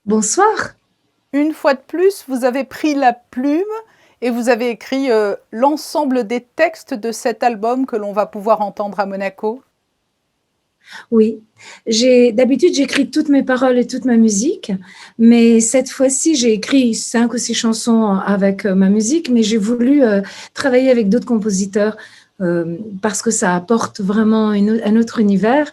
Bonsoir. Une fois de plus, vous avez pris la plume et vous avez écrit, l'ensemble des textes de cet album que l'on va pouvoir entendre à Monaco? Oui, d'habitude, j'écris toutes mes paroles et toute ma musique, mais cette fois-ci, j'ai écrit 5 ou 6 chansons avec, ma musique, mais j'ai voulu, travailler avec d'autres compositeurs, parce que ça apporte vraiment un autre univers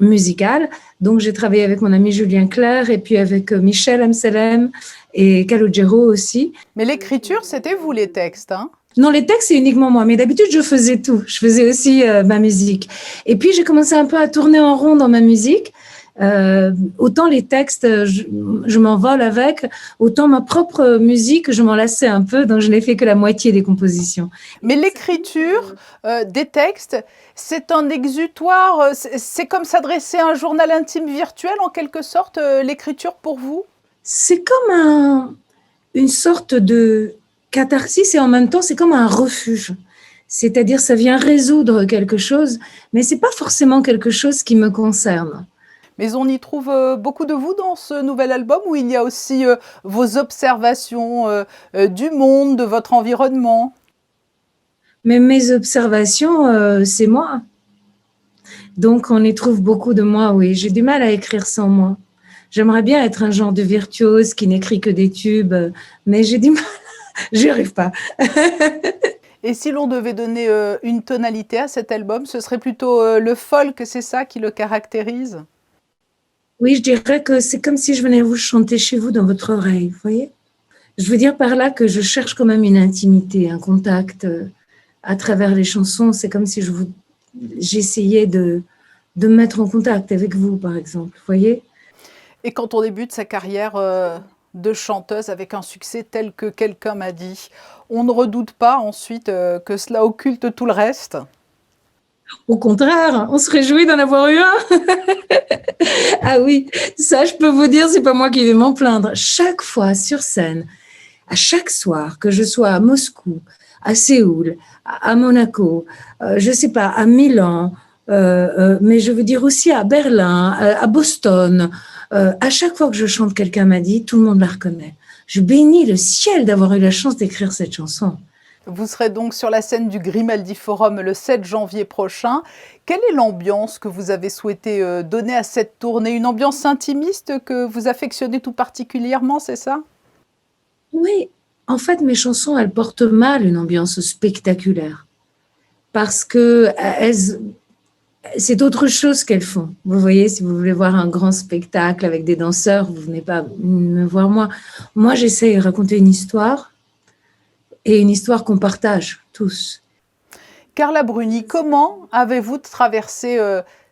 musical. Donc j'ai travaillé avec mon ami Julien Clerc et puis avec, Michel Amselem et Calogero aussi. Mais l'écriture, c'était vous les textes, hein? Non, les textes, c'est uniquement moi. Mais d'habitude, je faisais tout. Je faisais aussi ma musique. Et puis, j'ai commencé un peu à tourner en rond dans ma musique. Autant les textes, je m'envole avec, autant ma propre musique, je m'en lassais un peu, donc je n'ai fait que la moitié des compositions. Mais l'écriture, des textes, c'est un exutoire, c'est comme s'adresser à un journal intime virtuel en quelque sorte, l'écriture pour vous? C'est comme une sorte de catharsis et en même temps, c'est comme un refuge. C'est-à-dire, ça vient résoudre quelque chose, mais c'est pas forcément quelque chose qui me concerne. Mais on y trouve, beaucoup de vous dans ce nouvel album où il y a aussi, vos observations, du monde, de votre environnement? Mais mes observations, c'est moi. Donc, on y trouve beaucoup de moi, oui. J'ai du mal à écrire sans moi. J'aimerais bien être un genre de virtuose qui n'écrit que des tubes, mais j'ai du mal, j'y arrive pas. Et si l'on devait donner, une tonalité à cet album, ce serait plutôt, le folk, c'est ça qui le caractérise? Oui, je dirais que c'est comme si je venais vous chanter chez vous dans votre oreille, vous voyez? Je veux dire par là que je cherche quand même une intimité, un contact à travers les chansons. C'est comme si j'essayais de me mettre en contact avec vous, par exemple, vous voyez? Et quand on débute sa carrière, de chanteuse avec un succès tel que Quelqu'un m'a dit, on ne redoute pas ensuite, que cela occulte tout le reste? Au contraire, on se réjouit d'en avoir eu un. Ah oui, ça, je peux vous dire, c'est pas moi qui vais m'en plaindre. Chaque fois sur scène, à chaque soir, que je sois à Moscou, à Séoul, à Monaco, je sais pas, à Milan, mais je veux dire aussi à Berlin, à Boston, à chaque fois que je chante Quelqu'un m'a dit, tout le monde la reconnaît. Je bénis le ciel d'avoir eu la chance d'écrire cette chanson. Vous serez donc sur la scène du Grimaldi Forum le 7 janvier prochain. Quelle est l'ambiance que vous avez souhaité, donner à cette tournée? Une ambiance intimiste que vous affectionnez tout particulièrement, c'est ça? Oui, en fait, mes chansons, elles portent mal une ambiance spectaculaire parce que c'est autre chose qu'elles font. Vous voyez, si vous voulez voir un grand spectacle avec des danseurs, vous venez pas me voir moi. Moi, j'essaie de raconter une histoire et une histoire qu'on partage tous. Carla Bruni, comment avez-vous traversé,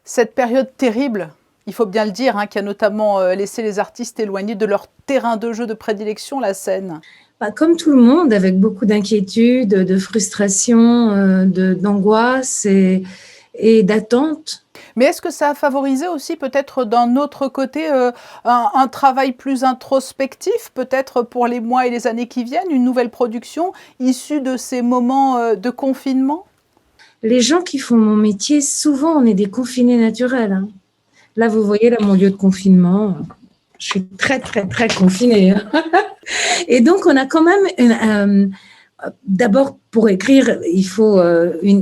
cette période terrible? Il faut bien le dire, hein, qui a notamment, laissé les artistes éloignés de leur terrain de jeu de prédilection, la scène. Bah, comme tout le monde, avec beaucoup d'inquiétude, de frustration, d'angoisse et d'attente. Mais est-ce que ça a favorisé aussi peut-être d'un autre côté, un travail plus introspectif, peut-être pour les mois et les années qui viennent, une nouvelle production issue de ces moments, de confinement? Les gens qui font mon métier, souvent, on est des confinés naturels, hein. Là, vous voyez, là, mon lieu de confinement, je suis très, très, très confinée, hein. Et donc, on a quand même d'abord, pour écrire, il faut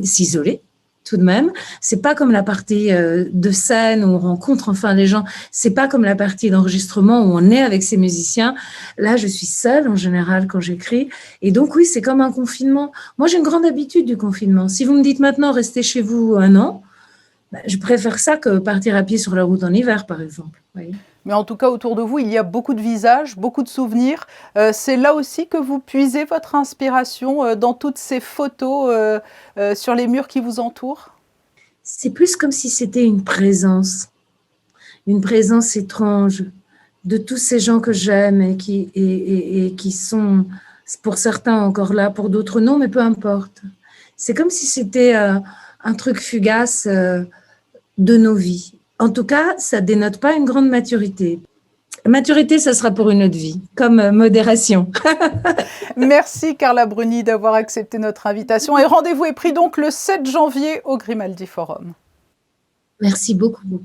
s'isoler tout de même. C'est pas comme la partie de scène où on rencontre enfin les gens. C'est pas comme la partie d'enregistrement où on est avec ses musiciens. Là, je suis seule en général quand j'écris. Et donc, oui, c'est comme un confinement. Moi, j'ai une grande habitude du confinement. Si vous me dites maintenant, restez chez vous un an, ben, je préfère ça que partir à pied sur la route en hiver, par exemple. Oui. Mais en tout cas, autour de vous, il y a beaucoup de visages, beaucoup de souvenirs. C'est là aussi que vous puisez votre inspiration, dans toutes ces photos, sur les murs qui vous entourent? C'est plus comme si c'était une présence étrange de tous ces gens que j'aime et qui sont, pour certains, encore là, pour d'autres non, mais peu importe. C'est comme si c'était un truc fugace de nos vies. En tout cas, ça dénote pas une grande maturité. Maturité, ça sera pour une autre vie, comme modération. Merci Carla Bruni d'avoir accepté notre invitation et rendez-vous est pris donc le 7 janvier au Grimaldi Forum. Merci beaucoup, beaucoup.